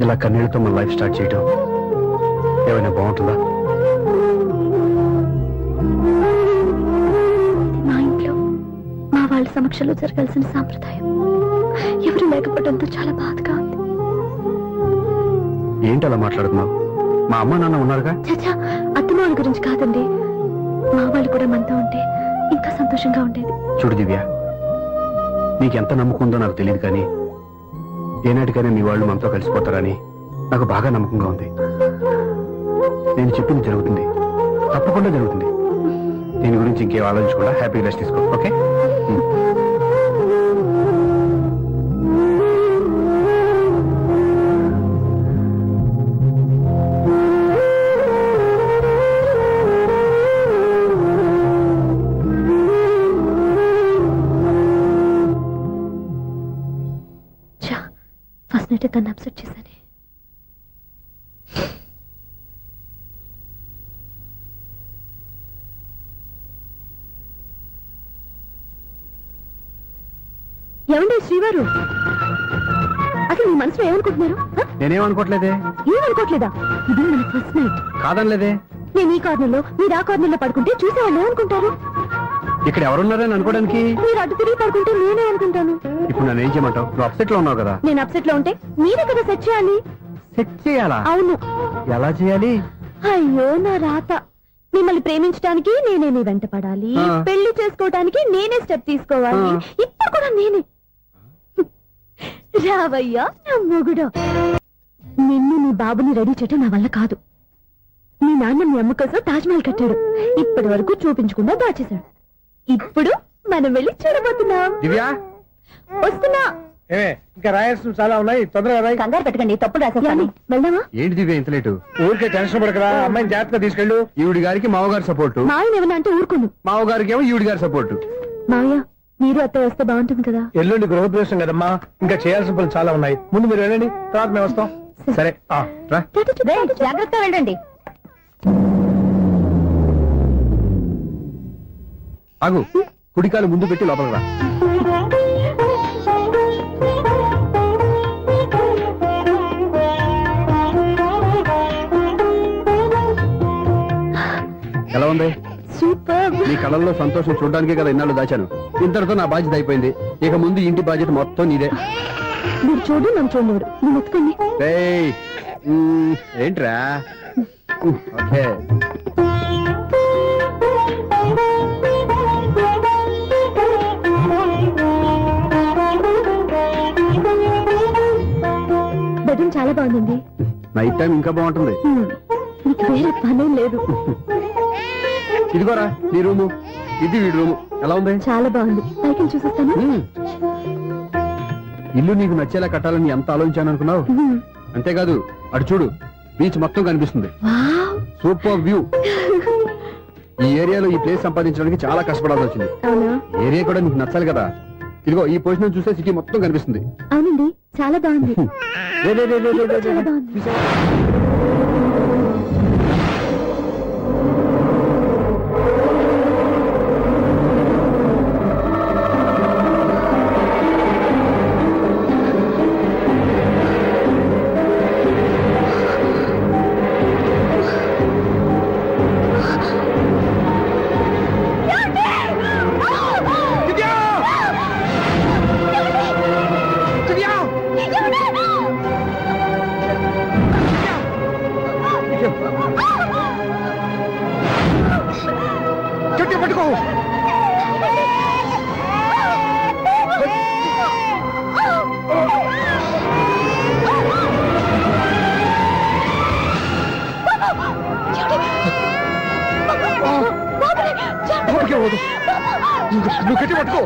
ఇలా కన్నీళ్లతో మన లైఫ్ స్టార్ట్ చేయడం ఏమైనా బాగుంటుందా? మా ఇంట్లో మా వాళ్ళ సమక్షంలో జరగాల్సిన సాంప్రదాయం ఎవరు లేకపోవడంతో చాలా బాధగా ఉంది. ఏంటి అలా మాట్లాడుతున్నావు? మా అమ్మ నాన్న ఉన్నారుగా. చచ్చా, అత్తమాల గురించి కాదండి, మా వాళ్ళు కూడా మనతో ఉంటే ఇంకా సంతోషంగా ఉండేది. చూడు దివ్య, నీకెంత నమ్మకం ఉందో నాకు తెలియదు, కానీ ఏనాటికైనా మీ వాళ్ళు మనతో కలిసిపోతారని నాకు బాగా నమ్మకంగా ఉంది. నేను చెప్పింది జరుగుతుంది, తప్పకుండా జరుగుతుంది. దీని గురించి ఇంకేం ఆలోచించకుండా హ్యాపీగా రెస్ట్ తీసుకో, ఓకే? ఫస్ట్ నైట్ తను అప్సెట్ చేశాను. ఏమండి శ్రీవారు, అసలు మీ మనసులో ఏమనుకుంటున్నారు? నేనేమనుకోవట్లేదే. ఏమనుకోవట్లేదా? ఇది మన ఫస్ట్ నైట్. కాదనలేదే. నేను ఈ కార్నర్లో మీరు ఆ కార్నర్లో పడుకుంటే చూసేవాళ్ళు ఏమనుకుంటారు? ఇక్కడ ఎవరున్నారని అనుకోవడానికి. మీరు అటు తిరిగి పడుకుంటే నేనే అనుకుంటాను. ఇప్పుడు నన్ను ఏం చేయమంటావు? నువ్వు అప్సెట్ లో ఉన్నావు కదా. నేను అప్సెట్ లో ఉంటే మీరే కదా సెట్ చేయాలి. సెట్ చేయాలా? అవును. ఎలా చేయాలి? అయ్యో నా రాత. మిమ్మల్ని ప్రేమించడానికి నేనే మీ వెంట పడాలి, పెళ్లి చేసుకోవడానికి నేనే స్టెప్ తీసుకోవాలి. ఇప్పుడు కూడా నేనే. రావయ్యా నా మొగుడు. నిన్ను నీ బాబుని రెడీ చేయటం నా వల్ల కాదు. మీ నాన్న మీ అమ్మ కోసం తాజ్ మహల్ కట్టాడు, ఇప్పటి వరకు చూపించకుండా దాచేశాడు. ఇప్పుడు మనం వెళ్ళి చూడబోతున్నాం. దివ్యా, వస్తున్నా. ఇంకా రాయాల్సిన చాలా ఉన్నాయి, తొందరగా రాయి. కంగారు పెట్టకండి, తప్పుడు రాసేస్తాను. వెళ్దామా? ఏంటి దివ్య ఇంత లేటు? ఊరికే టెన్షన్ పడకరా, అమ్మాయిని జాగ్రత్తగా తీసుకెళ్ళు. ఈవిడి గారికి మావగారు సపోర్టు, మాయన ఏమన్నా అంటే ఊరుకోను. మావగారికి ఏమో ఈవిడి గారి సపోర్టు. మావయ్య, మీరు అత్త వస్తే బాగుంటుంది కదా. ఎల్లుండి గృహప్రవేశం కదమ్మా, ఇంకా చేయాల్సిన పనులు చాలా ఉన్నాయి. ముందు మీరు వెళ్ళండి, తర్వాత మేము వస్తాం. సరే రా. జాగ్రత్తగా వెళ్ళండి. ఆగు, కుడికాలు ముందు పెట్టి లోపలికి రా. ఎలా ఉంది? సూపర్. నీ కళ్ళల్లో సంతోషం చూడడానికే కదా ఇన్నాళ్ళు దాచాను. ఇంతటితో నా బాధ్యత అయిపోయింది. ఇక ముందు ఇంటి బాధ్యత మొత్తం నీదే. మీరు చూడు, నన్ను చూడలేరు. నేను ఎత్తుకోండి. ఏయ్, ఏంట్రా? ఓకే. బెడ్రూమ్ చాలా బాగుందండి. నైట్ టైం ఇంకా బాగుంటుంది. మీకు వేరే పనే లేదు. ఇదిగోరా నీ రూము, ఇది వీడి రూము. ఎలా ఉంది? చాలా బాగుంది. పైకి చూసేస్తాను. ఇల్లు నీకు నచ్చేలా కట్టాలని ఎంత ఆలోచించాను అనుకున్నావు? అంతేకాదు, అటు చూడు, బీచ్ మొత్తం కనిపిస్తుంది. Super view. ఈ ఏరియాలో ఈ ప్లేస్ సంపాదించడానికి చాలా కష్టపడాల్సి వచ్చింది. ఏరియా కూడా నీకు నచ్చాలి కదా. ఇదిగో ఈ పొజిషన్ చూస్తే సిటీ మొత్తం కనిపిస్తుంది. అవునండి, చాలా బాగుంది. చాలా బాగుంది. పట్టుకో. నువ్వు గట్టి పట్టుకో.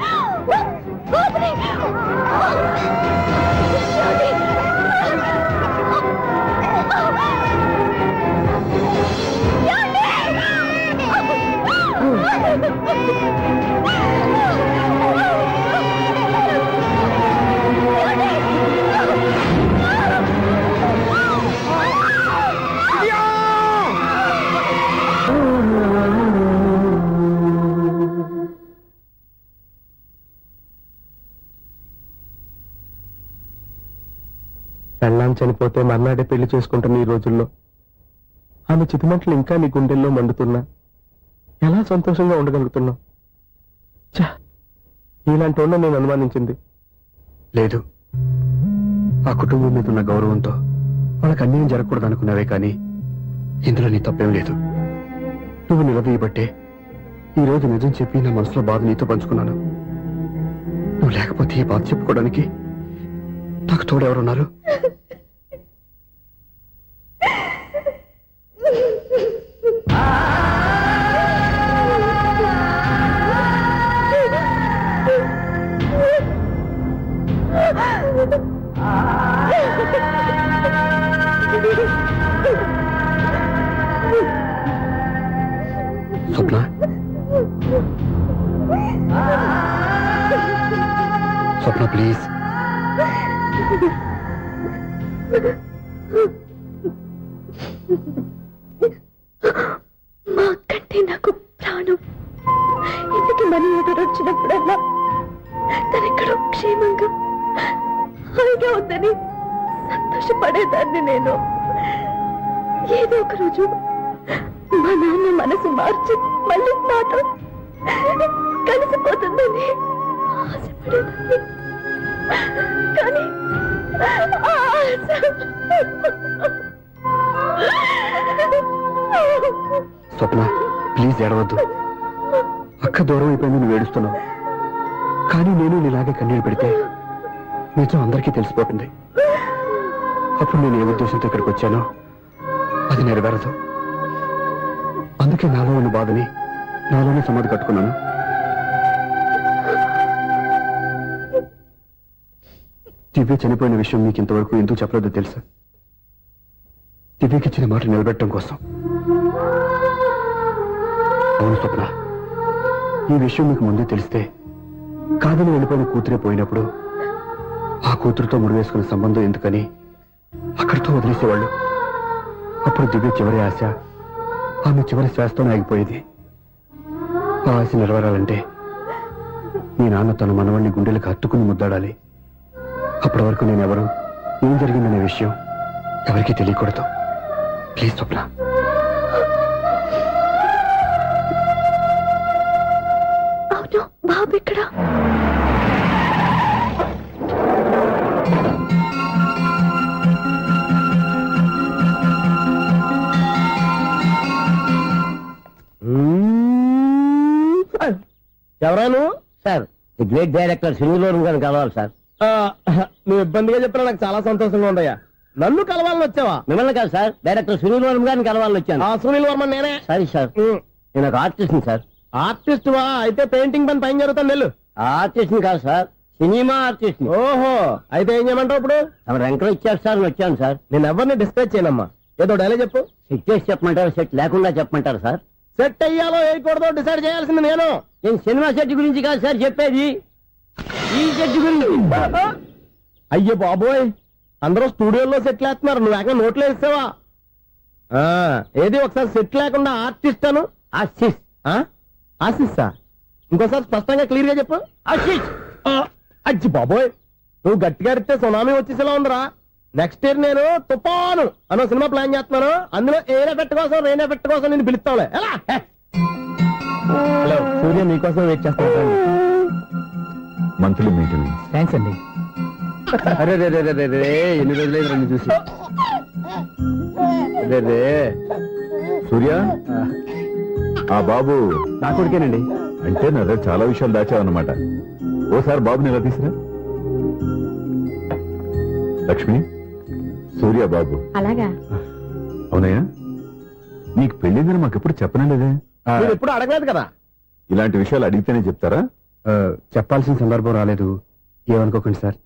పెళ్ళాం చనిపోతే మర్నాడే పెళ్లి చేసుకుంటున్న ఈ రోజుల్లో ఆమె చితిమంటలు ఇంకా నీ గుండెల్లో మండుతున్నా ఎలా సంతోషంగా ఉండగలుగుతున్నావు? ఇలాంటి వాడిని నేను అనుమానించింది లేదు, ఆ కుటుంబం మీద ఉన్న గౌరవంతో వాళ్ళకి అన్యాయం జరగకూడదు అనుకున్నావే కానీ ఇందులో నీ తప్పేం లేదు. నువ్వు నిలదీయబట్టే ఈ రోజు నిజం చెప్పి నా మనసులో బాధ నీతో పంచుకున్నాను. నువ్వు లేకపోతే ఈ బాధ చెప్పుకోవడానికి నాకు తోడెవరున్నారు? స్వప్న, స్వప్న ప్లీజ్. మా కంటే నాకు ప్రాణం. ఇంటికి మనీ ఆర్డర్ వచ్చినప్పుడల్లా తనెక్కడో క్షేమంగా హాయిగా ఉందని సంతోషపడేదాన్ని నేను. ఏదో ఒక రోజు మా నాన్న మనసు మార్చి మళ్ళీ నాతో కలిసిపోతుందని ఆశపడేదాన్ని. కానీ ఆ ఆశ స్వప్న ప్లీజ్ ఏడవద్దు. అక్క దూరం అయిపోయింది, నువ్వు ఏడుస్తున్నావు. కానీ నేను నీలాగే కన్నీళ్ళు పెడితే నిజం అందరికీ తెలిసిపోతుంది. అప్పుడు నేను ఏ ఉద్దేశంతో ఇక్కడికి వచ్చానో అది నెరవేరదు. అందుకే నాలో ఉన్న బాధని నాలోనే సమాధి కట్టుకున్నాను. దివ్య చనిపోయిన విషయం మీకు ఇంతవరకు ఎందుకు చెప్పలేదో తెలుసా? దివ్యకిచ్చిన మాట నిలబెట్టడం కోసం. అవును స్వప్న, ఈ విషయం మీకు ముందే తెలిస్తే కాదని వెళ్ళిపోయిన కూతురే పోయినప్పుడు ఆ కూతురుతో ముడివేసుకున్న సంబంధం ఎందుకని అక్కడితో వదిలేసేవాళ్ళు. అప్పుడు దివ్య చివరి ఆశ ఆమె చివరి శ్వాసతోనే ఆగిపోయేది. ఆ ఆశ నెరవేరాలంటే మీ నాన్న తన మనవణ్ణి గుండెలకు హత్తుకుని ముద్దాడాలి. అప్పటి వరకు నేను ఎవరు, ఏం జరిగిందనే విషయం ఎవరికీ తెలియకూడదు. ప్లీజ్ స్వప్న. అవును, బాబు ఇక్కడ. ఎవరాను? సార్ ది గ్రేట్ డైరెక్టర్ సింగులూరు గారిని కలవాలి సార్. నువ్వు ఇబ్బందిగా చెప్పినా నాకు చాలా సంతోషంగా ఉందయ్యా. నన్ను కలవాలని వచ్చావా? మిమ్మల్ని కాదు సార్, డైరెక్టర్ సింగులూరు గారిని కలవాలని వచ్చాను. ఆ సునీల్ వర్మ నేనే. సరే సార్, నేను ఒక ఆర్టిస్ట్ సార్. ఆర్టిస్ట్ వా? అయితే పెయింటింగ్ పని పైన జరుగుతాను వెళ్ళు. ఆర్టిస్ట్ కాదు సార్, సినిమా ఆర్టిస్ట్. ఓహో, అయితే ఏం చేయమంటావు ఇప్పుడు? తమ రంకలు ఇచ్చారు సార్, వచ్చాను సార్. నేను ఎవరిని డిస్కస్ చేయనమ్మా. ఏదో డైలాగ్ చెప్పు. సెట్ చేసి చెప్పమంటారు, సెట్ లేకుండా చెప్పమంటారు సార్? సెట్ అయ్యాలో వేయకూడదో డిసైడ్ చేయాల్సింది నేను. నేను సినిమా సెట్ గురించి కాదు సార్ చెప్పేది, ఈ సెట్ గురించి. అయ్యో బాబోయ్, అందరూ స్టూడియోలో సెట్ లేస్తున్నారు, నువ్వు ఏకంగా నోట్లో వేస్తావా? ఏది ఒకసారి సెట్ లేకుండా ఆర్టిస్ట్ అను. ఆర్టిస్ట్. ఆశిస్తా? ఇంకోసారి స్పష్టంగా క్లియర్ గా చెప్పు. ఆర్టిస్ట్. అజ్జి బాబోయ్, నువ్వు గట్టిగా అడిగితే సునామీ వచ్చేసేలా ఉందిరా. నెక్స్ట్ ఇయర్ నేను తుఫాను అనో సినిమా ప్లాన్ చేస్తున్నాను. అందులో ఏరే ఎఫెక్ట్ కోసం, రెయిన్ ఎఫెక్ట్ కోసం నేను పిలుస్తావులే. ఎలా? హలో, సూర్య మీకోసం వెయిట్ చేస్తాను. Monthly maintenance. థ్యాంక్స్ అండి. అరే రే రే రే రే, ఎన్ని రోజులైంది నన్ను చూసి. అరే రే సూర్య, ఆ బాబు నా కొడుకేనండి. అంటే నా దగ్గర చాలా విషయాలు దాచావన్నమాట. ఓసారి బాబుని ఎలా తీసురా. లక్ష్మి, సూర్య బాబు. అలాగా? అవునయ్యా, నీకు పెళ్ళిందని మాకెప్పుడు చెప్పనలేదే. మీరు ఎప్పుడు అడగలేదు కదా. ఇలాంటి విషయాలు అడిగితేనే చెప్తారా? చెప్పాల్సిన సందర్భం రాలేదు, ఏమనుకోకండి సార్.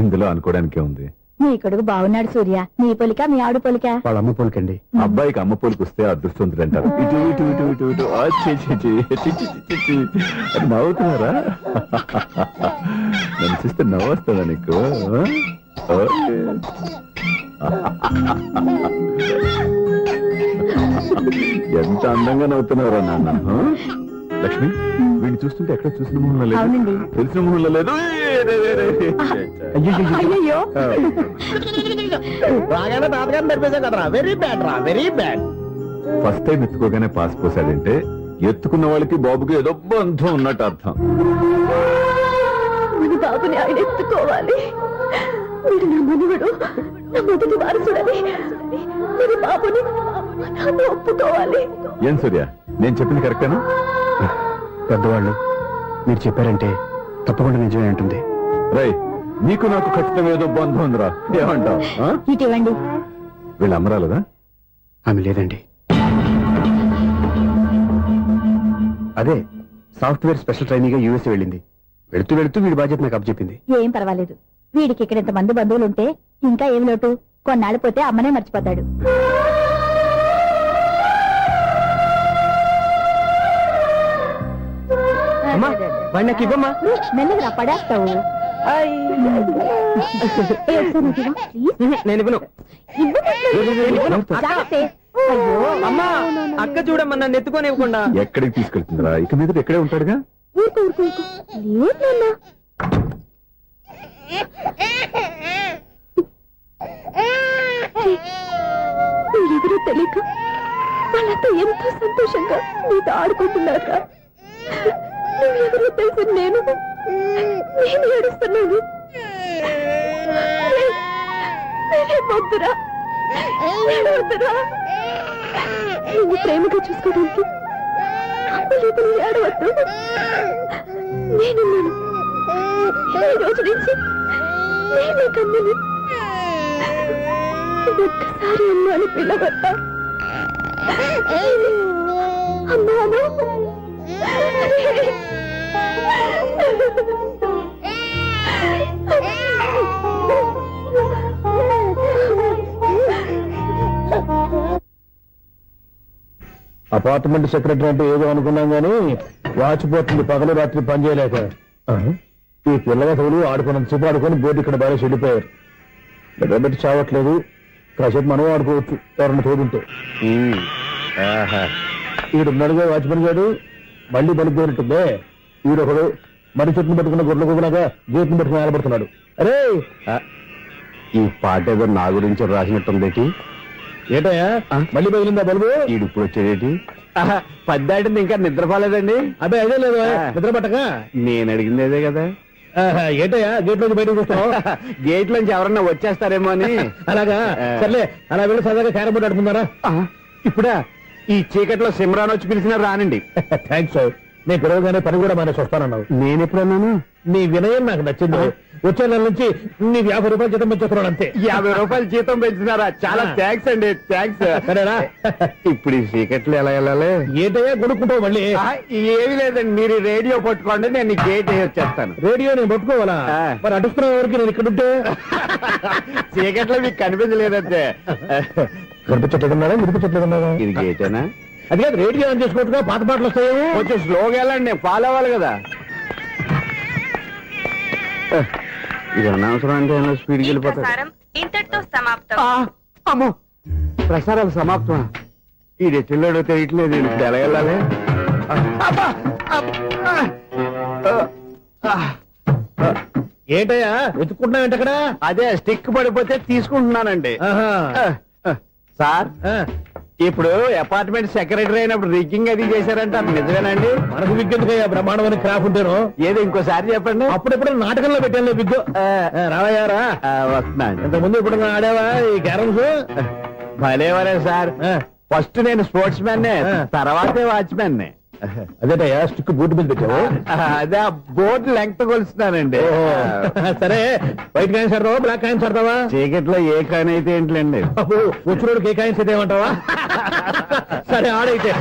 ఇందులో అనుకోవడానికే ఉంది. నీ కొడుకు బాగున్నాడు సూర్య. నీ పొలిక మీ ఆవిడ పొలిక? వాళ్ళ అమ్మ పోలికండి. అబ్బాయికి అమ్మ పోలికి వస్తే అదృష్టవంతుడు అంటారు. ఇటు ఇటు ఇటు ఇటు ఇటు ఆ, ఛీ, ఛీ, ఛీ, ఛీ, ఛీ, ఛీ, ఛీ. అది నవ్వుతున్నారా? నన్ను చూస్తే నవ్వు వస్తుందా నీకు? ఓకే. ఎంత అందంగా నవ్వుతున్నారా నాన్న. లక్ష్మి వీడిని చూస్తుంటే ఎక్కడ చూసిన మొహంలో లేదు అవునండి. తెలిసిన మొహంలో లేదు అయ్యయ్యో రాగానే తాతగారిని నడిపేశాం కదరా, వెరీ బ్యాడ్ రా, వెరీ బ్యాడ్. ఫస్ట్ టైం ఎత్తుకోగానే పాస్ పోసాడంటే ఎత్తుకున్న వాళ్ళకి బాబుకి ఏదో బంధం ఉన్నట్టు అర్థం. మన బాబుని ఆయన ఎత్తుకోవాలి. వీడు నా మనవడు, నా మొదటి వారసుడని మన బాబుని నాన్న ఒప్పుకోవాలి. ఏం సూర్య నేను చెప్పింది కరెక్టేనా? పెద్దవాళ్ళు మీరు చెప్పారంటే తప్పకుండా నిజమే ఉంటుంది. రై నీకు నాకు ఖచ్చితంగా ఏదో బంధం ఉందిరా, ఏమంటావు? ఇటువంటి వీళ్ళు అమ్మరాలదా? ఆమె లేదండి. అదే సాఫ్ట్వేర్ స్పెషల్ ట్రైనింగ్ యూఎస్ వెళ్ళింది. వెళుతూ వెళుతూ వీడి బాధ్యత నాకు అప్పచెప్పింది. ఏం పర్వాలేదు. వీడికి ఇక్కడ ఇంతమంది బంధువులుంటే ఇంకా ఏం లోటు. కొన్నాళ్ళు పోతే అమ్మనే మర్చిపోతాడు. అమ్మా బండికి ఇవ్వమ్మా. మెల్లగా పడేస్తావు. నేను ఇవ్వను. అమ్మా అక్క చూడమ్మా నన్ను ఎత్తుకొని ఇవ్వకుండా. ఎక్కడికి తీసుకెళ్తుందిరా? ఇక మీద ఎక్కడే ఉంటాడుగా. మీరెవరో తెలియక వాళ్ళంతా ఎంతో సంతోషంగా మీతో ఆడుకుంటున్నారా? నువ్వెవరో తెలుసు. నేను ఏడుస్తున్నాను. వద్దురా, వద్దురా. నువ్వు ప్రేమగా చూసుకోవడానికి అమ్మలేదు, ఏడవద్దు. నేనున్నాను. ఈ రోజు నుంచి నేనే కమ్మని. ఒక్కసారి అమ్మాని పిల్లవద్దా? అమ్మాను. అపార్ట్మెంట్ సెక్రటరీ అంటే ఏదో అనుకున్నాం గానీ వాచిపోతుంది పగలు రాత్రి పని చేయలేక. ఈ పిల్లగతులు ఆడుకున్నంత సేపు ఆడుకొని బోర్డు ఇక్కడ బాగా చెడిపోయారు. నిద్రబెట్టి చావట్లేదు. కాసేపు మనం ఆడుకోవచ్చు ఎవరన్నా తోడుంటే. ఈడున్నాడుగా వాచ్మెన్ గారు, మళ్ళీ బలిపోయినట్టుందే. ఈడొకడు మరి చెట్టును పట్టుకున్న గొడ్ల కుదలాగా గేట్ని పట్టుకుని ఆడబడుతున్నాడు. అరే ఈ పాట ఏదో నా గురించి రాసినట్టుంది. ఏటయ్యా మళ్ళీ బదిలిందా బలుబు? ఈడు ఇప్పుడు వచ్చేదేటి? పద్దాటింది ఇంకా నిద్రపోలేదండి. అదే అదే లేదు నిద్ర పట్టక. నేను అడిగింది అదే కదా. ఏటయ్యా గేట్ లోకి బయటకు చూస్తావు? గేట్ లోంచి ఎవరన్నా వచ్చేస్తారేమో అని. అలాగా సర్లే, అలా వెళ్ళి సరదాగా క్యారం బోర్డు ఆడుకున్నారా? ఇప్పుడా ఈ చీకట్లో సిమ్రాన్ వచ్చి పిలిచినా రానండి. థ్యాంక్స్. నేను పిలవగానే పని కూడా మానేసి వస్తానన్నావు. నేను ఎప్పుడన్నాను? నీ వినయం నాకు నచ్చింది. వచ్చే నెల నుంచి నీకు 50 రూపాయలు జీతం పెంచుతున్నాడు అంతే. 50 రూపాయలు జీతం పెంచినారా? చాలా థ్యాంక్స్ అండి, థ్యాంక్స్. సరేనా? ఇప్పుడు ఈ చీకట్లో ఎలా వెళ్ళాలి? ఏంటయ్యా కొనుక్కుంటావు మళ్ళీ? ఏమి లేదండి, మీరు రేడియో పట్టుకోండి, నేను ఈ గేట్ వచ్చేస్తాను. రేడియో నేను పట్టుకోవాలా? మరి అడుస్తున్న వరకు నేను ఇక్కడ ఉంటే చీకట్లో మీకు కనిపించలేదంటే. కనిపించట్లేదన్నారా వినిపించట్లేదన్నారా? ఇది గేటేనా? అది కాదు, రేడియో ఆన్ చేసుకోవచ్చుగా, పాత పాటలు వస్తాయేమో. కొంచెం స్లోగా వెళ్ళండి, నేను ఫాలో అవ్వాలి కదా. ఇది అనవసరం అంటే స్పీడ్కి వెళ్ళిపోతాడు. ఇంతటితో సమాప్తం. అమ్మో, ప్రసారాలు సమాప్తమా? ఈ రెట్టిల్లోడో తెలియట్లేదు, ఇప్పుడు ఎలా వెళ్ళాలి? ఏంటయ్యా వెతుక్కుంటున్నావు ఏంటక్కడ? అదే స్టిక్ పడిపోతే తీసుకుంటున్నానండి. సార్, ఇప్పుడు అపార్ట్మెంట్ సెక్రటరీ అయినప్పుడు రిగ్గింగ్ అది చేశారంట, నిజమేనండి? మనకు విగ్గెందుకయ్యా బ్రహ్మాండమైన క్రాఫ్ ఉంటాను. ఏదో ఇంకోసారి చెప్పండి. అప్పుడెప్పుడు నాటకంలో పెట్టాను విగ్గు. రావయ్యారా? వస్తున్నాను. ఇంతకుముందు ఇప్పుడు ఆడావా ఈ క్యారమ్స్? భలేవరే సార్, ఫస్ట్ నేను స్పోర్ట్స్ మ్యాన్, తర్వాతే వాచ్మెన్. అదేటయ్యా స్టిక్ బూట్ మీద పెట్టావు? అదే బోర్డు లెంగ్త్ కొలుస్తున్నానండి. సరే, వైట్ కాయిన్స్ ఆడతావా బ్లాక్ కాయిన్స్ ఆడతావా? చీకట్లో ఏ కాయిన్ అయితే ఏంటండి? వచ్చినోడికి ఏ కాయిన్స్ అయితే ఏమంటావా? సరే ఆడైతే.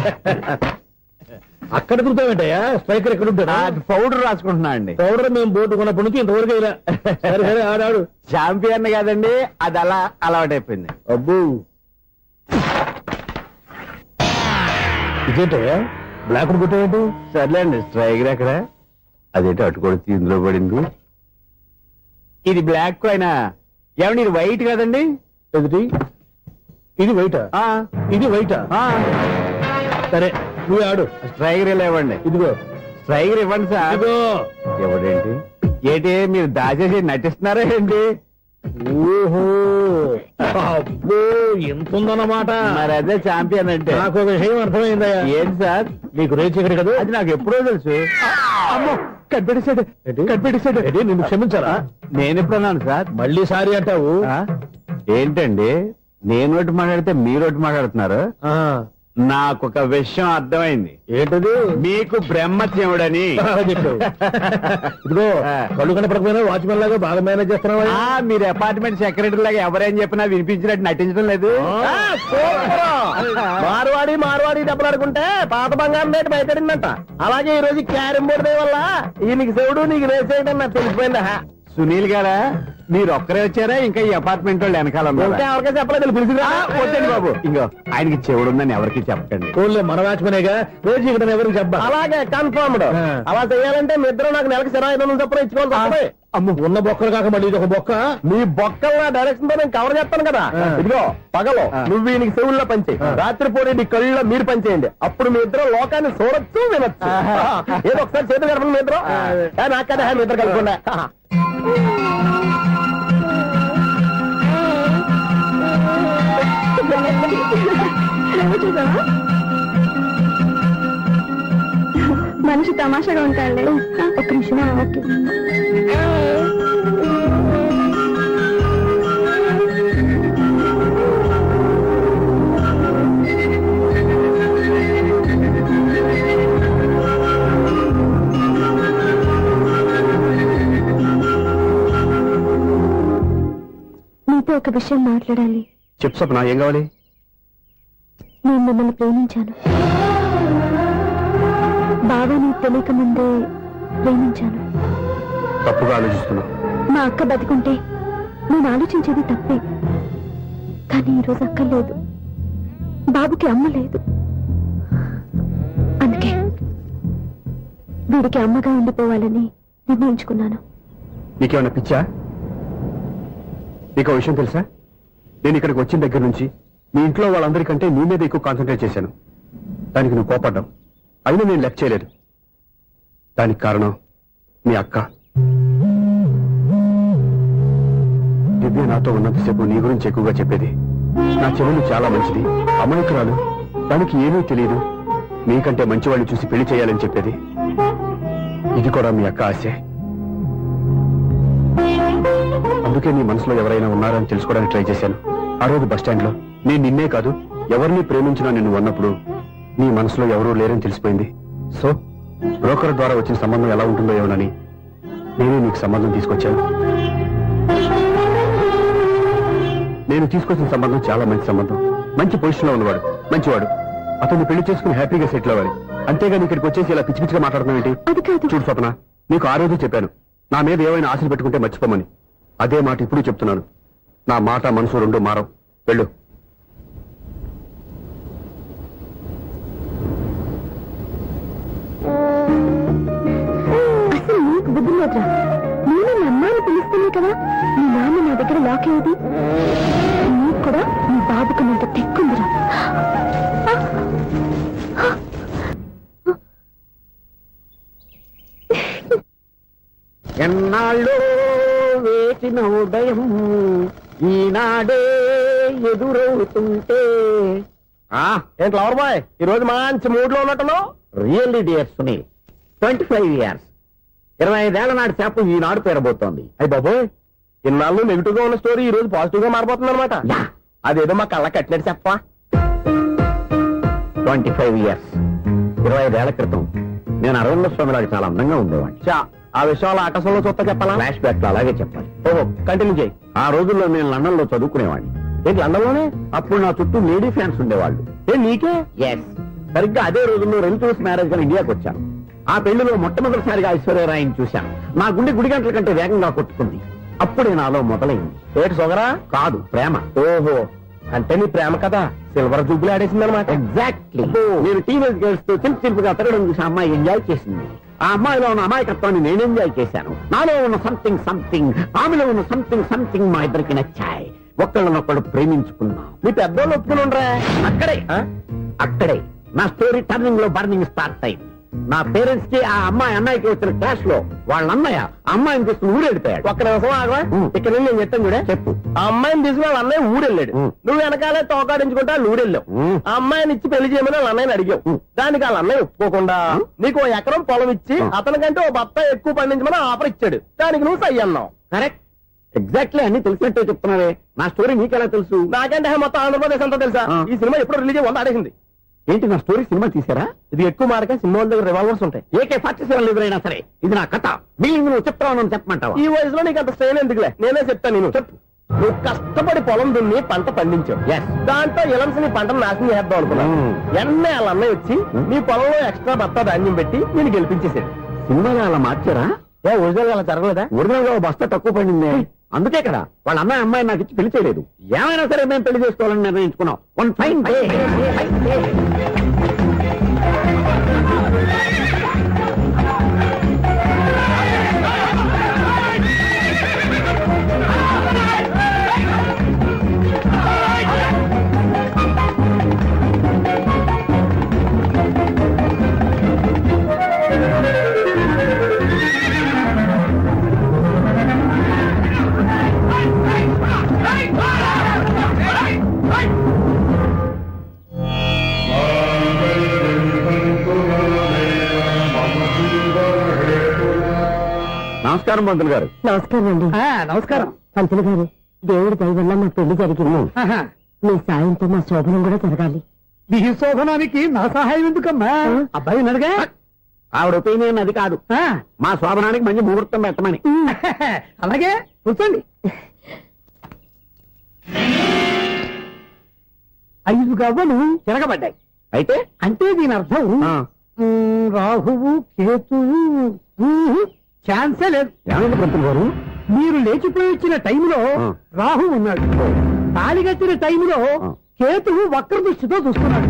అక్కడ తిరుగుతావేంటయ్యా? స్ట్రైకర్ ఎక్కడ ఉంటాడా? పౌడర్ రాసుకుంటున్నా అండి. పౌడర్ మేము బోర్డు కొన్నప్పటి నుంచి ఇంతవరకు ఇలా. సరే సరే ఆడాడు. చాంపియన్ కాదండి, అది అలా అలవాటైపోయింది. అబ్బు ఇదేంటయ్యా బ్లాక్ కొట్టేంటి? సర్లేండి, స్ట్రైకర్ ఎక్కడ? అదేంటి అటుకొడితే ఇందులో పడింది. ఇది బ్లాక్ అయినా ఏమండి, ఇది వైట్ కదండి? ఎదుటి ఇది వైటా? ఇది వైటా? సరే నువ్వు ఆడు. స్ట్రైగర్ ఇలా ఇవ్వండి. ఇదిగో స్ట్రైగర్ ఇవ్వండి సార్. ఇదిగో. ఎవడేంటి ఏంటి మీరు దాచేసి నటిస్తున్నారా ఏంటి? ఓహో అబ్బో ఎంత ఉందన్నమాట. మరి అదే ఛాంపియన్ అంటే. నాకు ఒక విషయం అర్థమైందయ్యా. ఏంటి సార్? నీకు రేచి ఇక్కడ కదా. అది నాకు ఎప్పుడో తెలుసు. అమ్మో కనిపెట్టేశాడు. కనిపెట్టేశాడు. నిన్ను క్షమించారా? నేను ఎప్పుడన్నాను సార్? మళ్ళీ సారీ అంటావు. ఆ? ఏంటండి నేను ఒకటి మాట్లాడితే మీరు ఒకటి మాట్లాడుతున్నారు. ఆ, నాకు ఒక విషయం అర్థమైంది. ఏంటది? మీకు బ్రహ్మత్యముడని. బాగా చెప్పావు. ఇదిగో కళ్ళు కనపడకపోయినా వాచ్మెన్ లాగా బాగా మేనేజ్ చేస్తున్నావా? మీరు అపార్ట్మెంట్ సెక్రటరీ లాగా ఎవరేం చెప్పినా వినిపించినట్టు నటించడం లేదు. మార్వాడి దెబ్బలాడుకుంటే పాత బంగారం రేటు బయటడిందంట. అలాగే ఈ రోజు క్యారం బోర్డు వల్ల ఈయనకి శివుడు నీకు రేసేయడం నాకు తెలిసిపోయిందా? సునీల్ గారా మీరు ఒక్కరే వచ్చారా ఇంకా ఈ అపార్ట్మెంట్ వాళ్ళు వెనకాల ఉన్నారా? ఇంకా ఎవరికీ చెప్పలేదు పిలిచిరా? వద్దండి బాబు. ఇంకో ఆయనకి చెవుడు ఉందని ఎవరికి చెప్పకండి. ఊళ్ళో మన వాచ్మనేగా రోజు ఇక్కడ ఎవరికి చెప్పా. అలాగే కన్ఫర్మ్డ్. అలా చేయాలంటే మీ ఇద్దరు నాకు నెలకు 2500 చొప్పున ఇచ్చుకోవాలి. అమ్మ ఉన్న బొక్కలు కాక మళ్ళీ ఇది ఒక బొక్క. మీ బొక్కల డైరెక్షన్ తో నేను కవర్ చేస్తాను కదా. ఇదిగో పగలో నువ్వు ఈయనకి చెవుల్లో పనిచేయి, రాత్రి పూట నీ కళ్ళలో మీరు పనిచేయండి. అప్పుడు మీ ఇద్దరు లోకాన్ని చూడొచ్చు వినొచ్చు. ఏదో ఒకసారి చేతులు కలపండి మీ ఇద్దరు. నాకు కదా మీ ఇద్దరు కలపకుండా. మనిషి తమాషాగా ఉంటాడు. ఒక్క నిమిషం. ఓకే నీతో ఒక విషయం మాట్లాడాలి. చెప్పు స్వప్న, ఏం కావాలి? నేను మిమ్మల్ని ప్రేమించాను. బాగా నీకు తెలియక ముందే ప్రేమించాను. తప్పుగా ఆలోచిస్తున్నా. మా అక్క బతికుంటే నేను ఆలోచించేది తప్పే. కానీ ఈరోజు అక్క లేదు, బాబుకి అమ్మ లేదు. అందుకే వీడికి అమ్మగా ఉండిపోవాలని నిర్ణయించుకున్నాను. నీకేమన్నా పిచ్చా? నీకు విషయం తెలుసా? నేను ఇక్కడికి వచ్చిన దగ్గర నుంచి మీ ఇంట్లో వాళ్ళందరికంటే నీ మీద ఎక్కువ కాన్సన్ట్రేట్ చేశాను. దానికి నువ్వు కోపడ్డావు. అయినా నేను లెక్క చేయలేదు. దానికి కారణం మీ అక్క. దివ్య నాతో ఉన్నంతసేపు నీ గురించి ఎక్కువగా చెప్పేది. నా చెవులు చాలా మంచిది, అమాయకురాలు, దానికి ఏమీ తెలియదు, నీకంటే మంచివాడిని చూసి పెళ్లి చేయాలని చెప్పేది. ఇది కూడా మీ అక్క ఆశే. అందుకే నీ మనసులో ఎవరైనా ఉన్నారని తెలుసుకోవడానికి ట్రై చేశాను. ఆ రోజు బస్ స్టాండ్ లో నేను నిన్నే కాదు ఎవరిని ప్రేమించినా నిన్ను అన్నప్పుడు నీ మనసులో ఎవరూ లేరని తెలిసిపోయింది. సో బ్రోకర్ ద్వారా వచ్చిన సంబంధం ఎలా ఉంటుందో ఏమోనని నేనే నీకు సంబంధం తీసుకొచ్చాను. నేను తీసుకొచ్చిన సంబంధం చాలా మంచి సంబంధం. మంచి పొజిషన్ లో ఉన్నవాడు, మంచివాడు. అతన్ని పెళ్లి చేసుకుని హ్యాపీగా సెటిల్ అవ్వాలి. అంతేగాని ఇక్కడికి వచ్చేసి ఇలా పిచ్చి పిచ్చిగా మాట్లాడుతున్నావు ఏంటి? చూడు స్వప్న, నీకు ఆ రోజు చెప్పాను నా మీద ఏమైనా ఆశలు పెట్టుకుంటే మర్చిపోమని. అదే మాట ఇప్పుడు చెప్తున్నాను. నా మాట మనసు రెండు మారవు. వెళ్ళు. అసలు నీకు బుద్ధి లేదురా. నేను మీ అమ్మాయిని పిలుస్తుంది కదా, మీ నాన్న నా దగ్గర లాక్ అయ్యేది. నీకు కూడా నీ బాబుకు నంత తెక్కుందిరా. ఎన్నాళ్ళు వేసిన ఉదయం ఈనాడే ఎదురవుతుంటే. ఏంటి లవర్ బాయ్ ఈ రోజు మంచి మూడ్ లో ఉన్నట్టున్నావు? రియల్లీ డియర్ సునీల్, 25 years 25 ఏళ్ల నాటి చేప ఈనాడు పేరబోతోంది. అయ్యి బాబోయ్, ఇన్నాళ్ళు నెగిటివ్ గా ఉన్న స్టోరీ ఈ రోజు పాజిటివ్ గా మారిపోతుంది అనమాట. అదేదో మా కళ్ళ కట్టినట్టు చెప్పా. 25 years 25 ఏళ్ల క్రితం నేను అరవింద స్వామి లాగా చాలా అందంగా ఉండేవాడిని. ఆ విషయాలు ఆకాశంలో చూస్తా చెప్పాలా? ఫ్లాష్ బ్యాక్ లో అలాగే చెప్పాలి. ఓహో, కంటిన్యూ చేయి. ఆ రోజుల్లో నేను లండన్ లో చదువుకునేవాడిని. ఏంటి లండన్ లోనే? అప్పుడు నా చుట్టూ లేడీ ఫ్యాన్స్ ఉండేవాళ్ళు. నీకే? ఎస్, సరిగ్గా అదే రోజుల్లో రిలేటివ్స్ మ్యారేజ్ గా ఇండియాకి వచ్చాను. ఆ పెళ్లిలో మొట్టమొదటిసారిగా ఐశ్వర్యరాయని చూశాను. నా గుండె గుడి గంటల కంటే వేగంగా కొట్టుకుంది. అప్పుడే నాలో మొదలైంది. ఏటి సొగరా? కాదు, ప్రేమ. ఓహో, అంటే నీ ప్రేమ కదా సిల్వర్ జూబ్లీ ఆడేసిందనమాట. ఎగ్జాక్ట్లీ. నేను టీనేజ్ గర్ల్స్ తో చిలుపుగా తిరగడం చూసి అమ్మాయి ఎంజాయ్ చేసింది. ఆ అమ్మాయిలో ఉన్న అమాయకత్వాన్ని నేను ఎంజాయ్ చేశాను. నాలో ఉన్న సంథింగ్ ఆమెలో ఉన్న సంథింగ్ మా ఇద్దరికి నచ్చాయి. ఒక్కళ్ళనొక్కడు ప్రేమించుకున్నాం. నీ పెద్దోళ్ళు ఒప్పుకుని ఉండరా? అక్కడే నా స్టోరీ టర్నింగ్ లో బర్నింగ్ స్టార్ట్ అయింది. నా పేరెంట్స్ కి ఆ అమ్మాయి అన్నయ్యకి వచ్చిన క్లాష్ లో వాళ్ళ అన్నయ్య ఆ అమ్మాయిని తీసుకుని ఊరెళ్ళిపోయాడు. ఒక్క నిమిషం ఆగవా? ఇక్కడ నుండి నేను చెప్తాను కూడా. చెప్పు. ఆ అమ్మాయిని తీసుకుని వాళ్ళ అన్నయ్య ఊరెళ్ళాడు. నువ్వు వెనకాలే తోకాడించుకుంటా వాళ్ళు ఊరెళ్ళావు. ఆ అమ్మాయిని ఇచ్చి పెళ్లి చేయమని వాళ్ళ అన్నయ్యని అడిగావు. దానికి వాళ్ళ అన్నయ్య ఒప్పుకోకుండా నీకు 1 ఎకరం పొలం ఇచ్చి అతనికంటే 1 బత్తాయి ఎక్కువ పండించమని ఆఫర్ ఇచ్చాడు. దానికి నువ్వు సై అన్నావు. కరెక్ట్, ఎగ్జాక్ట్లీ అన్ని తెలిసినట్టే చెప్తున్నావే. నా స్టోరీ నీకెలా తెలుసు? నాకంటే మొత్తం ఆంధ్రప్రదేశ్ అంతా తెలుసా? ఈ సినిమా ఎప్పుడు రిలీజ్ అయ్యి 100 ఆడేసింది. ఏంటి నా స్టోరీ సినిమా తీసారా? ఇది ఎక్కువ మార్క సినిమా వాళ్ళ దగ్గర రివాల్వర్స్ ఉంటాయి. AK-47 ఎదురైనా సరే ఇది నా కథ. మిగిలింది నువ్వు చెప్తావు చెప్పమంటావా? ఈ వయసులో నీకు అంత స్ట్రెయిన్ ఎందుకులే, నేనే చెప్తాను. నేను చెప్పు. నువ్వు కష్టపడి పొలం దున్ని పంట పండించావు. Yes. దాంతో ఇలమ్స్ నీ పంటను నాశనం చేద్దాం అనుకున్నావు. ఎన్నే వాళ్ళ అన్నయ్య వచ్చి నీ పొలంలో ఎక్స్ట్రా బత్తా ధాన్యం పెట్టి నేను గెలిపించేసాడు. సినిమాలో అలా మార్చారా? ఒరిజినల్ అలా జరగలేదా? ఒరిజినల్ గా బస్తా తక్కువ పడింది. అందుకే కదా వాళ్ళ అమ్మాయి నాకు ఇచ్చి పెళ్లి చేయలేదు. ఏమైనా సరే మేము పెళ్లి చేసుకోవాలని నిర్ణయించుకున్నాం. One fine day. నమస్కారం పంతులు గారు. నమస్కారం అండి. నమస్కారం. పంతులు గారు, దేవుడి దయ వల్ల మా పెళ్లి జరిగింది. మీ సాయంతో మా శోభనం కూడా జరగాలి. నీ శోభనానికి నా సహాయం ఎందుకమ్మా? అబ్బాయి ఉన్నాడుగా. ఆవిడ ఒపీనియన్ అది కాదు. మా శోభనానికి మంచి ముహూర్తం పెట్టమని. అలాగే కూర్చోండి. 5 గవ్వలు తిరగబడ్డాయి. అయితే అంటే దీని అర్థం రాహువు కేతువు ఛాన్సే లేదు. ఏమైంది పంతులు గారు? మీరు లేచిపోయి వచ్చిన టైంలో రాహు ఉన్నాడు. తాళిగట్టిన టైంలో కేతువు వక్ర దృష్టితో చూస్తున్నాడు.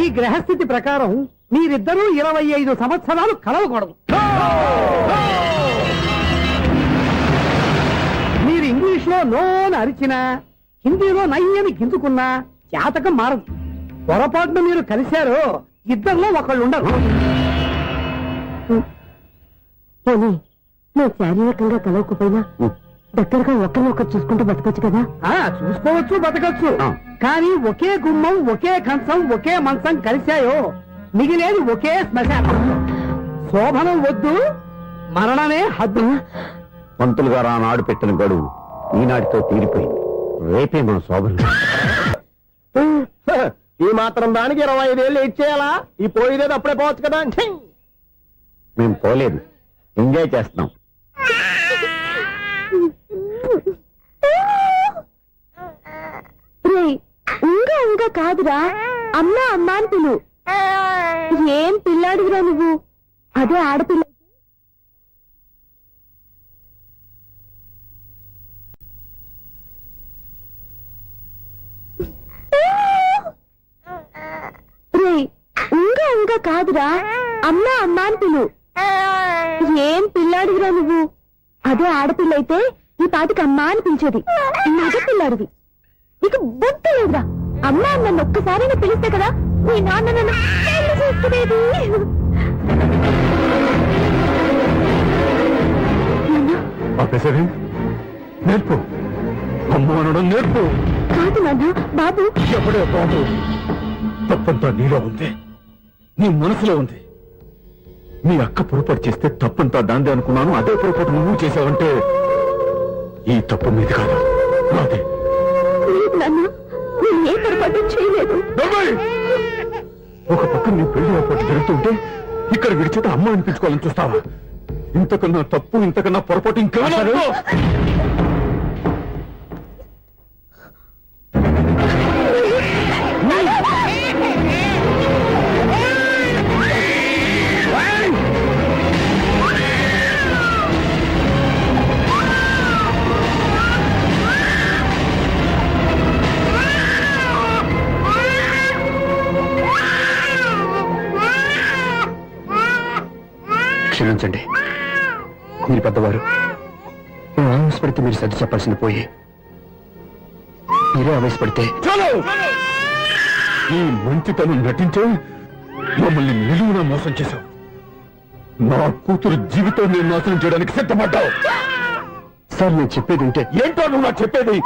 ఈ గ్రహస్థితి ప్రకారం మీరిద్దరూ 25 సంవత్సరాలు కలవకూడదు. మీరు ఇంగ్లీష్ లో నోన్ అరిచినా, హిందీలో నయ్యని గింజుకున్నా జాతకం మారదు. పొరపాటున మీరు కలిశారో ఇద్దరిలో ఒకళ్ళు ఉండరు. పోనీ నువ్వు శారీరకంగా కలవకపోయినా దగ్గరగా ఒకరినొకరు చూసుకుంటూ బతకొచ్చు కదా. చూసుకోవచ్చు, బతకచ్చు. కానీ ఒకే గుమ్మం, ఒకే కంచం, ఒకే మంచం కలిశాయో మిగిలేది ఒకే శ్మశానం. శోభనం వద్దు, మరణమే హద్దు. పంతులు గారు ఆనాడు పెట్టిన గడువు ఈనాటితో తీరిపోయింది. రేపే మన శోభనం. ఈ మాత్రం దానికి 25 ఏళ్ళు ఇచ్చేయాలా? ఈ పోయేదేది అప్పుడే పోవచ్చు కదా. మేము పోలేదు, ఎంజాయ్ చేస్తున్నాం. ఇంకా కాదురా, అమ్మా అమ్మా అని పిలు. ఏం పిల్లాడివిరా నువ్వు? అదే ఆడపిల్ల. ఇంకా కాదురా, అమ్మా అమ్మా అని పిలు. ఏం పిల్లాడివిరా నువ్వు? అదే ఆడపిల్ల అయితే ఈ పాటికి అమ్మా అని పిలిచేది. మగ పిల్లాడివి. నీకు బుద్ధి లేదురా. అమ్మా నన్ను ఒక్కసారైనా పిలిస్తే కదా మీ నాన్న నన్ను పెళ్లి చేసుకునేది. నేర్పు, అమ్మ అనడం నేర్పు. కాదు నాన్న, బాబు. ఎప్పుడే బాబు, తప్పంతా నీలో ఉంది, నీ మనసులో ఉంది. మీ అక్క పొరపాటు చేస్తే తప్పంతా దాందే అనుకున్నాను. అదే పొరపాటు నువ్వు చేసావంటే ఈ తప్పు మీది కాదు, నాదే. లేదు నాన్న, నేను ఏ పొరపాటు చేయలేదు. ఒక పక్క నీ పెళ్లి ఏర్పాటు జరుగుతుంటే ఇక్కడ విడిచేత అమ్మ అనిపించుకోవాలని చూస్తావా? ఇంతకన్నా తప్పు, ఇంతకన్నా పొరపాటు ఇంకా క్షమించండి, మీరు పెద్దవారు. నేను ఆవేశపడితే మీరు సర్ది చెప్పాల్సింది పోయి మీరే ఆవేశపడితే ఈ మంచితనం నటించే మమ్మల్ని నిలువున మోసం చేశావు. నా కూతురు జీవితం నేను నాశనం చేయడానికి సిద్ధపడ్డావు. సార్ నేను చెప్పేది ఉంటే ఏంటో నువ్వు నాకు చెప్పేది?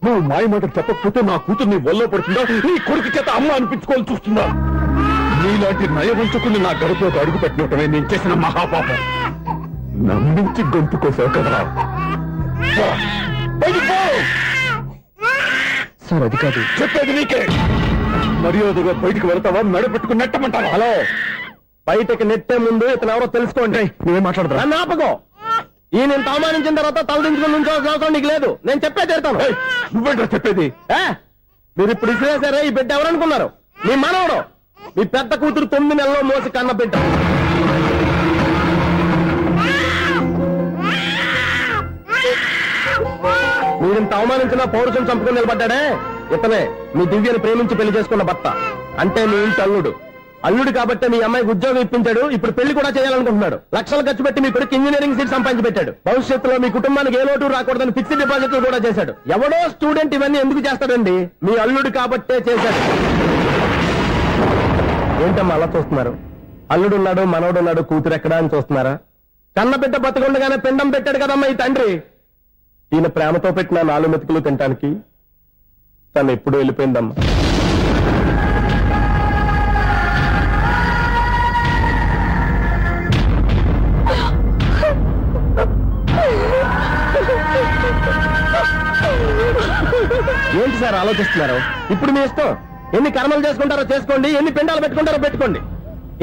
నువ్వు మాయ మాట చెప్పకపోతే నా కూతురు నీ వల్ల పడుతుందా, నీ కొడుకు చేత అమ్మ అనిపించుకోవాలని చూస్తుందా? నీలాంటి నయవంచుకుని నా గడపలోకి అడుగు పెట్టినటమే నేను చేసిన మహాపాపం. నమ్మించి గొంతు కోసావు కదరా. బయటికి పో. సార్ అది కాదు. చెప్పేది నీకే. మర్యాదగా బయటికి వెళ్తావా, మెడపెట్టుకుని నెట్టమంటావా? హలో, బయటకి నెట్టే ముందు ఇతను ఎవరో తెలుసుకోండి. నువ్వేం మాట్లాడతా? నన్ను ఆపకో. ఈ నేను అవమానించిన తర్వాత తలదించుకుని నుంచోవాల్సిన అవసరం నీకు లేదు. నేను చెప్పే తీరుతాను. నువ్వేంటో చెప్పేది? మీరు ఇప్పుడు ఇసిరేసారే, ఈ బిడ్డ ఎవరనుకున్నారు? మీ మనవడు, మీ పెద్ద కూతురు 9 నెలల్లో మోసి కన్న బిడ్డ. మీరింత అవమానించిన పౌరుషం చంపుకుని నిలబడ్డాడే ఇతనే మీ దివ్యని ప్రేమించి పెళ్లి చేసుకున్న భర్త. అంటే మీ ఇంటి అల్లుడు. అల్లుడు కాబట్టి మీ అమ్మాయికి ఉద్యోగం ఇప్పించాడు. ఇప్పుడు పెళ్లి కూడా చేయాలనుకుంటున్నాడు. లక్షలు ఖర్చు పెట్టి మీ కొడుకు ఇంజనీరింగ్ సీట్ సంపాదించి పెట్టాడు. భవిష్యత్తులో మీ కుటుంబానికి ఏ లోటు రాకూడదని ఫిక్స్డ్ డిపాజిట్లు కూడా చేశాడు. ఎవడో స్టూడెంట్ ఇవన్నీ ఎందుకు చేస్తాడండి? మీ అల్లుడు కాబట్టే చేశాడు. ఏంటమ్మా అలా చూస్తున్నారు? అల్లుడున్నాడు, మనవడున్నాడు, కూతురు ఎక్కడా అని చూస్తున్నారా? కన్నబిడ్డ బతకుండగానే పిండం పెట్టాడు కదమ్మా ఈ తండ్రి. ఈయన ప్రేమతో పెట్టిన 4 మెతుకులు తినటానికి తను ఎప్పుడు వెళ్ళిపోయిందమ్మా. ఏంటి సార్ ఆలోచిస్తున్నారు? ఇప్పుడు మీ ఇష్టం. ఎన్ని కర్మలు చేసుకుంటారో చేసుకోండి, ఎన్ని పిండాలు పెట్టుకుంటారో పెట్టుకోండి.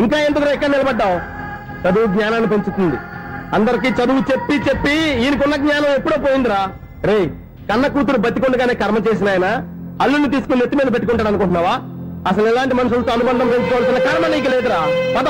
ఇంకా ఎందుకు ఎక్కడ నిలబడ్డావు? చదువు జ్ఞానాన్ని పెంచుతుంది. అందరికీ చదువు చెప్పి చెప్పి ఈయనకున్న జ్ఞానం ఎప్పుడో పోయిందిరా. రే, కన్న కూతురు బతికొండగానే కర్మ చేసిన ఆయన అల్లుని తీసుకుని నెత్తి మీద పెట్టుకుంటాడు అనుకుంటున్నావా? అసలు ఎలాంటి మనుషులతో అనుబంధం పెంచుకోవాల్సిన కర్మ నీకు లేదురా. పద.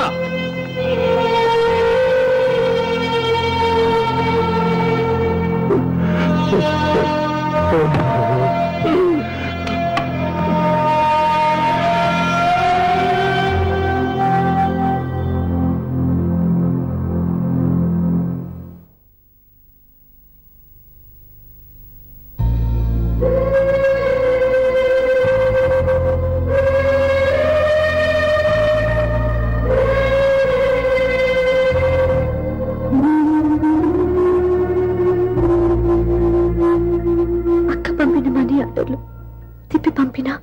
తిప్పి పంపినా,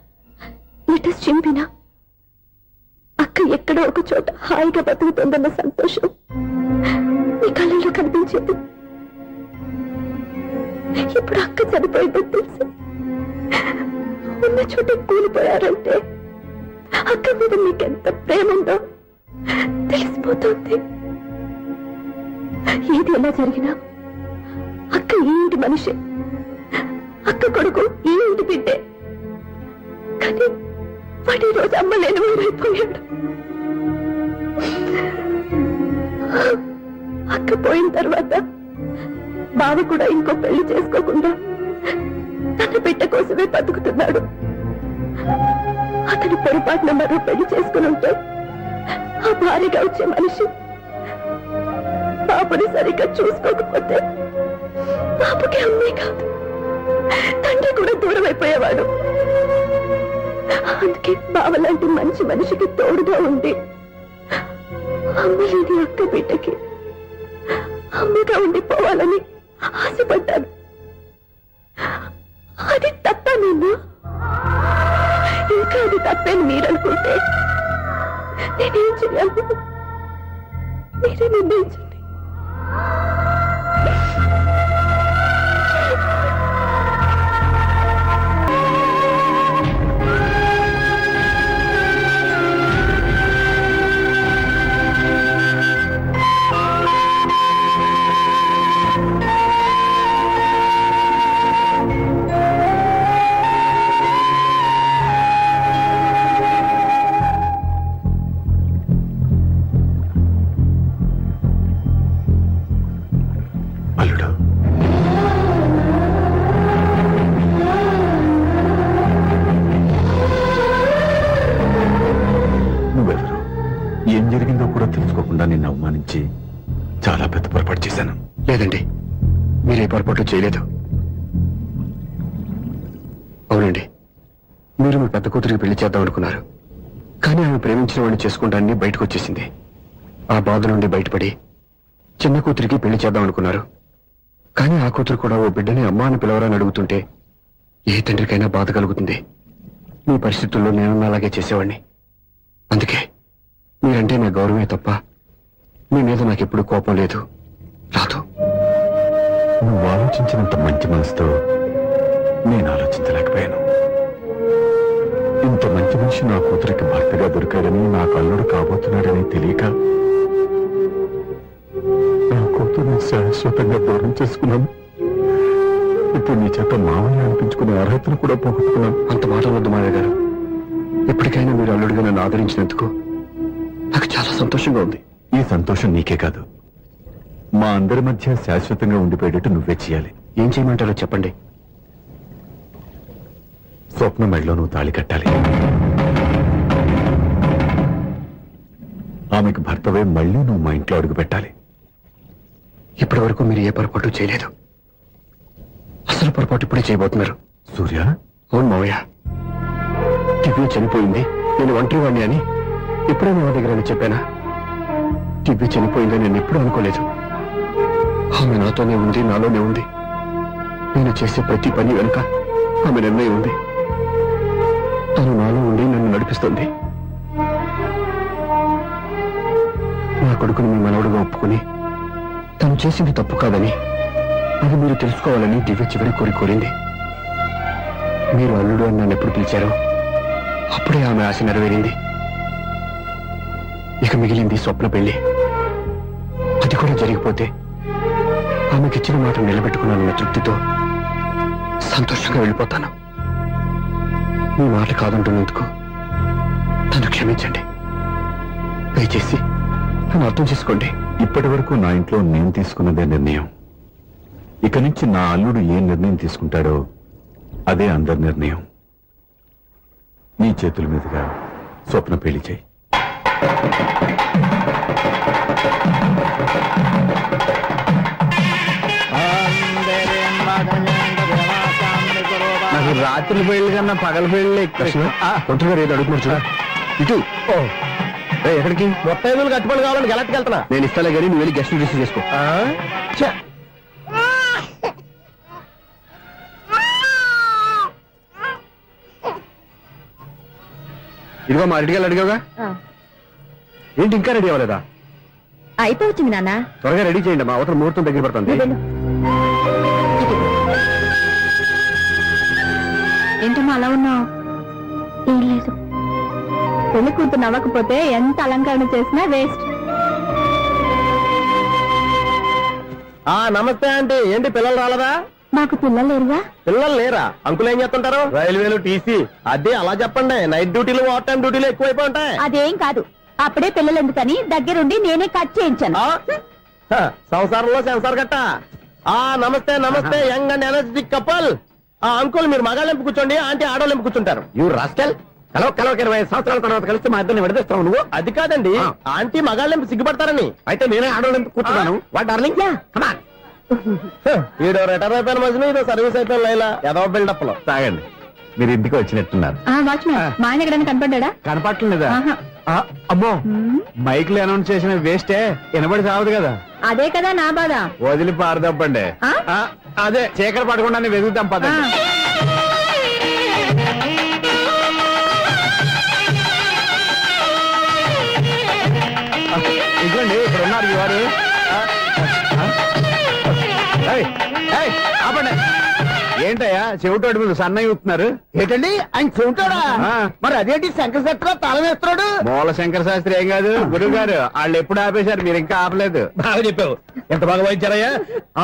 లెటర్స్ చింపినా, అక్క ఎక్కడో ఒక చోట హాయిగా బతుకుతుందన్న సంతోషం మీ కళ్ళలో కనిపించేది. ఇప్పుడు అక్క చనిపోయిందని తెలిసి ఉన్న చోట కూలిపోయారంటే అక్క మీద మీకెంత ప్రేమ ఉందో తెలిసిపోతుంది. ఏది ఎలా జరిగినా అక్క ఈ ఇంటి మనిషి, అక్క కొడుకు ఈ ఇంటి బిడ్డే. కానీ వాడి రోజు అమ్మ లేని ఊరైపోయాడు. అక్క పోయిన తర్వాత బావ కూడా ఇంకో పెళ్లి చేసుకోకుండా తన బిడ్డ కోసమే బతుకుతున్నాడు. అతని పొరపాటున మరో పెళ్లి చేసుకుని ఉంటే ఆ భారీగా వచ్చే మనిషి బాబుని సరిగ్గా చూసుకోకపోతే బాబుకి అమ్మే కాదు తండ్రి కూడా దూరం అయిపోయేవాడు. అందుకే బావలాంటి మంచి మనిషికి తోడుగా ఉండి అమ్మలేని అక్క బిడ్డకి అమ్మగా ఉండిపోవాలని ఆశపడ్డాను. అది తప్ప నేను ఇంకా అది తప్పని మీరనుకుంటే నేనేం చేయాలి? మీరే నిర్ణయించండి. అల్లుడు, నువ్వెవరు? ఏం జరిగిందో కూడా తెలుసుకోకుండా నిన్ను అవమానించి చాలా పెద్ద పొరపాటు చేశాను. లేదండి, మీరే పొరపాటు చేయలేదు. అవునండి, మీరు మీ పెద్ద కూతురికి పెళ్లి చేద్దాం అనుకున్నారు. కానీ ఆమె ప్రేమించిన వాడిని చేసుకుంటానని బయటకు వచ్చేసింది. ఆ బాధ నుండి బయటపడి చిన్న కూతురికి పెళ్లి చేద్దాం అనుకున్నారు. కానీ ఆ కూతురు కూడా ఓ బిడ్డని అమ్మ అని పిలవరని అడుగుతుంటే ఏ తండ్రికైనా బాధ కలుగుతుంది. మీ పరిస్థితుల్లో నేను అలాగే చేసేవాడిని. అందుకే మీరంటే నా గౌరవమే తప్ప మీ మీద నాకెప్పుడు కోపం లేదు, రాదు. నువ్వు ఆలోచించినంత మంచి మనసుతో నేను ఆలోచించలేకపోయాను. ఇంత మంచి మనిషి నా కూతురికి భర్తగా దొరికాడని, నాకు అల్లుడు కాబోతున్నాడని తెలియక నా కూతురుని శాశ్వతంగా దూరం చేసుకున్నాను. ఇప్పుడు నీ చేత మామయ్య అనిపించుకునే అర్హతను కూడా పోగొట్టుకున్నాను. అంత మాట వద్దు మావయ్య గారు. ఎప్పటికైనా మీరు అల్లుడిగా నన్ను ఆదరించినందుకు నాకు చాలా సంతోషంగా ఉంది. ఈ సంతోషం నీకే కాదు, మా అందరి మధ్య శాశ్వతంగా ఉండిపోయేటట్టు నువ్వే చేయాలి. ఏం చేయమంటారో చెప్పండి. స్వప్న మెడలో నువ్వు తాళి కట్టాలి. ఆమెకు భర్తవే మళ్ళీ నువ్వు మా ఇంట్లో అడుగు పెట్టాలి. ఇప్పటి వరకు మీరు ఏ పొరపాటు చేయలేదు. అసలు పొరపాటు ఇప్పుడే చేయబోతున్నారు. సూర్య, అవును మావయ్య, దివ్య చనిపోయింది, నేను ఒంటరివాణ్ణి అని ఎప్పుడూ మా దగ్గర చెప్పానా? దివ్య చనిపోయిందని నేను ఎప్పుడూ అనుకోలేదు. ఆమె నాతోనే ఉంది, నాలోనే ఉంది. నేను చేసే ప్రతి పని వెనుక ఆమె నిర్ణయం ఉంది. తను నాలో ఉండి నన్ను నడిపిస్తుంది. నా కొడుకుని మీ మనవడుగా ఒప్పుకుని తను చేసింది తప్పు కాదని, అది మీరు తెలుసుకోవాలని దివ్య చివరి కోరింది. మీరు అల్లుడు అని నన్ను ఎప్పుడు పిలిచారో అప్పుడే ఆమె ఆశ నెరవేరింది. ఇక మిగిలింది స్వప్న పెళ్లి. అది కూడా జరిగిపోతే ఆమెకిచ్చిన మాట నిలబెట్టుకున్నానన్న తృప్తితో సంతోషంగా వెళ్ళిపోతాను. మీ మాట కాదంటున్నందుకు నన్ను క్షమించండి. దయచేసి నన్ను అర్థం చేసుకోండి. ఇప్పటి వరకు నా ఇంట్లో నేను తీసుకున్నదే నిర్ణయం. ఇక నుంచి నా అల్లుడు ఏ నిర్ణయం తీసుకుంటాడో అదే అందరి నిర్ణయం. నీ చేతుల మీదుగా స్వప్న పెళ్లి చేయి. నాకు రాత్రి పెళ్లి కన్నా పగల పెళ్లి ఒంటరిగా ఏదో అడుగుతున్నారు చూడ. ఇటు ఎక్కడికి? మొత్తం ఐదులు కట్టుబడి కావాలని గెలట్టుకు వెళ్తున్నా. నేను ఇస్తాలే కానీ నువ్వు వెళ్ళి గెస్ట్ రిసీవ్ చేసుకో. ఇదిగో మా రెడీగా అడిగావుగా, ఏంటి ఇంకా రెడీ అవ్వలేదా? అయిపోవచ్చింది నాన్న. త్వరగా రెడీ చేయండి, మా అవతల ముహూర్తం దగ్గర పడుతుంది. ఏంటమ్మా అలా ఉన్నావు? ఏం లేదు. పెళ్లి కూతురు నవ్వకపోతే ఎంత అలంకరణ చేసినా వేస్ట్. నమస్తే ఆంటీ. ఏంటి పిల్లలు రాలదా? మాకు పిల్లలు లేరుగా. పిల్లలు లేరా? అంకులు ఏం చేస్తుంటారు? రైల్వేలు, టీసీ. అదే అలా చెప్పండి. నైట్ డ్యూటీలు, ఓవర్ టైం డ్యూటీలు ఎక్కువైపోయి ఉంటాయి. అదేం కాదు. అప్పుడే పిల్లలు ఎందుకని దగ్గరుండి నేనే కట్ చేయించాను. సంసారంలో సెన్సార్ గట్ట. నమస్తే నమస్తే, young and energetic couple. Uncle మీరు మగాళ్ళెంపు కూర్చోండి, ఆంటీ ఆడోళ్ళెంపు కూర్చుంటారు. యూ రాస్కెల్, కలవ 20 సంవత్సరాల తర్వాత కలిస్తే మా ఇద్దరిని విడదీస్తావు నువ్వు. అది కాదండి, ఆంటీ మగాళ్ళెంపు సిగ్గుపడతారని. అయితే నేనే ఆడవాళ్ళని కూర్చున్నాను. What darling, come on. ఈడో రిటైర్ అయిపోయిన మధ్యలో ఇదో సర్వీస్ అయిపోయిన లైలా ఏదో బిల్డప్ లో. తాగండి, మీరు ఇంటికి వచ్చినట్టున్నారు. వాచ్మెన్ మా ఆయన ఎక్కడైనా కనపడ్డా? కనపడలేదా? అమ్మో, మైక్లు అనౌన్స్ చేసిన వేస్టే, వినబడి సావదు కదా. అదే కదా నా బాధ. వదిలి పారదప్పండి. అదే చీకటి పడకుండా వెతుకుతాం పదండి. ఇదిగోండి, ఇక్కడ ఉన్నారు ఈ వారు. ఆపండి. ఏంటయ్యా చెవిటోడి మీద సన్నయ్య ఊతున్నారు? ఏంటండి ఆయన చెబుతాడా? మరి అదేంటి శంకర శెట్టిలో తాళం వేస్తున్నాడు? మూల శంకర శాస్త్రి ఏం కాదు, గురువు గారు. వాళ్ళు ఎప్పుడు ఆపేశారు, మీరు ఇంకా ఆపలేదు. బాగా చెప్పావు. ఎంత బాగా వాయించారయ్యా.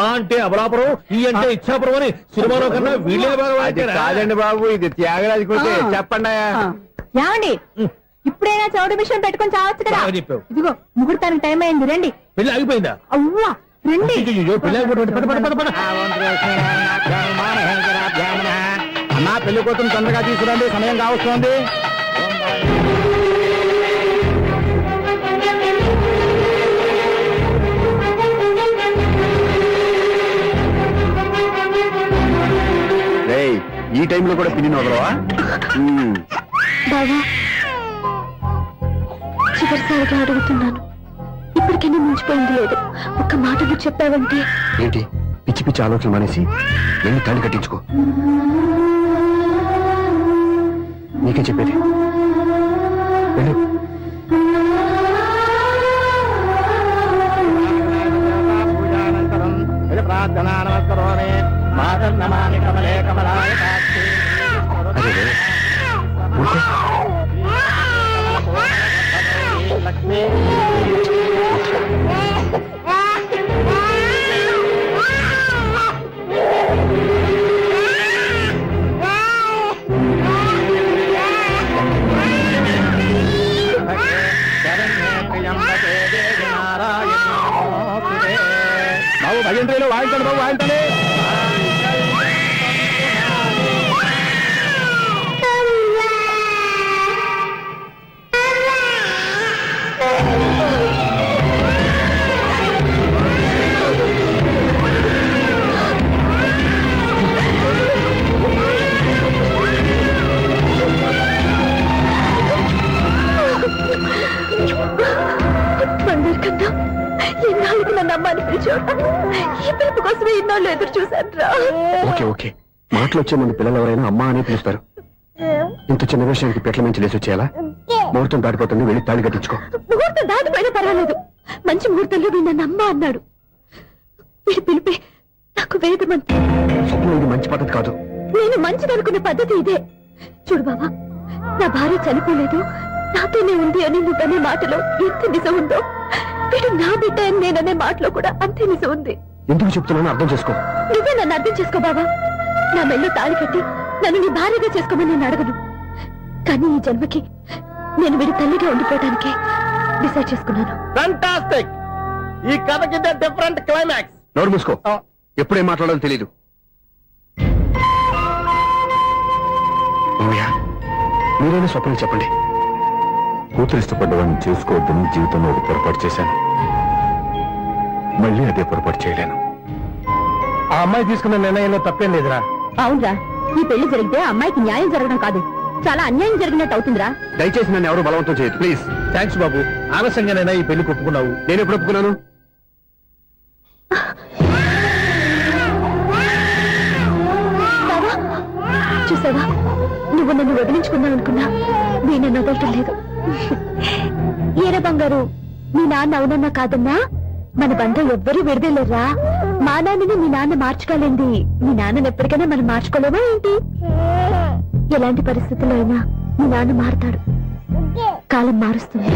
అంటే అబలాపురం, ఈ అంటే ఇచ్చాపురం అని సినిమాలో కన్నా వీళ్ళే బాగా అది వాయించారా? కాదండి బాబు, ఇది త్యాగరాజు కొట్టే. చెప్పండి. ఏమండి, ఇప్పుడైనా చౌడు మిషన్ పెట్టుకొని చావచ్చు కదా. బాగా చెప్పావు. ఇదిగో ముహూర్తానికి టైం అయింది, రండి. పెళ్లి ఆగిపోయిందా? అవ్వా రండి. అన్నా పెళ్లి కోసం తొందరగా తీసుకురండి, సమయం కావస్తుంది. ఈ టైంలో కూడా పిన్ని వదలవా? బాబా చివరిసారిగా అడుగుతున్నాను, ఇప్పటికైనా మించిపోయింది లేదు. ఒక్క మాటలు చెప్పావంటే ఏంటి పిచ్చి పిచ్చి ఆలోచన మానేసి వెళ్ళి తాళి కట్టించుకో. నీకే చెప్పేది, వెళ్ళు. ప్రార్థనా నమస్కరోమి మాతర్నమామి కమలే కమలాయ సాక్షి అదే ఊరుకో. లక్ష్మీ బాబు భజంత్రీలో వాయించండి బాబు వాయించండి. బంగారు కన్నా ఎన్నాళ్ళకి నన్ను అమ్మాని పిలిచాడు. ఈ పిలుపు కోసమే ఇన్నాళ్ళు ఎదురు చూశాను రా. ఓకే ఓకే, మాటలు వచ్చే ముందు పిల్లలు ఎవరైనా అమ్మా అనే పిలుస్తారు. ఇంత చిన్న విషయానికి పెట్ల మించి లేసి వచ్చేయాలా? ముహూర్తం దాటిపోతుంది, వెళ్ళి తాళి కట్టించుకో. ముహూర్తం దాటిపోయినా పర్వాలేదు, మంచి ముహూర్తంలో వీడు నన్ను అమ్మ అన్నాడు. వీడి పిలిపే నాకు వేదమంత. స్వప్నం, ఇది మంచి పద్ధతి కాదు. నేను మంచిదనుకున్న పద్ధతి ఇదే. చూడు బాబా, నా భార్య చనిపోలేదు, నాతోనే ఉంది అని నువ్వనే మాటలో ఎంత నిజం ఉందో, వీడు నా బిడ్డ అని నేననే మాటలో కూడా అంతే నిజం ఉంది. ఎందుకు చెప్తున్నానో అర్థం చేసుకో. నువ్వే నన్ను అర్థం చేసుకో బాబా. నా మెల్లో తాళి కట్టి నన్ను నీ భార్యగా చేసుకోమని నేను అడగను. కానీ ఈ జన్మకి నేను వీడి తల్లిగా ఉండిపోవటానికి డిసైడ్ చేసుకున్నాను. ఫంటాస్టిక్! ఈ కథకి డిఫరెంట్ క్లైమాక్స్. నోరు మూసుకో, ఎప్పుడేం మాట్లాడాలో తెలీదు. మామయ్య, మీరైనా స్వప్నం చెప్పండి. కూతురు ఇష్టపడ్డవాడిని చేసుకోవద్దని జీవితంలో ఒక పొరపాటు చేశాను. మళ్ళీ అదే పొరపాటు చేయలేను. ఆ అమ్మాయి తీసుకున్న నిర్ణయంలో తప్పేం లేదురా. అవునరా, ఈ పెళ్లి జరిగితే అమ్మాయికి న్యాయం జరగడం కాదు, చాలా అన్యాయం జరిగినట్టు అవుతుందిరా. దయచేసి నన్ను ఎవరు బలవంతం చేయదు ప్లీజ్. థ్యాంక్స్ బాబు, ఆలస్యంగానైనా ఈ పెళ్లి ఒప్పుకున్నావు. నేను ఎప్పుడు ఒప్పుకున్నాను? బావా, చూసావా, నువ్వు నన్ను వదిలించుకుందాం అనుకున్నా నేను నన్ను వదలటం లేదు. ఏరా బంగారు, మీ నాన్న అవునన్నా కాదన్నా మన బంధం ఎవ్వరూ విడదలేరా. మా నాన్నని మీ నాన్న మార్చుకోలేంది, మీ నాన్నని ఎప్పటికైనా మనం మార్చుకోలేమా ఏంటి? ఎలాంటి పరిస్థితుల్లో అయినా మీ నాన్న మారుతాడు, కాలం మారుస్తుంది.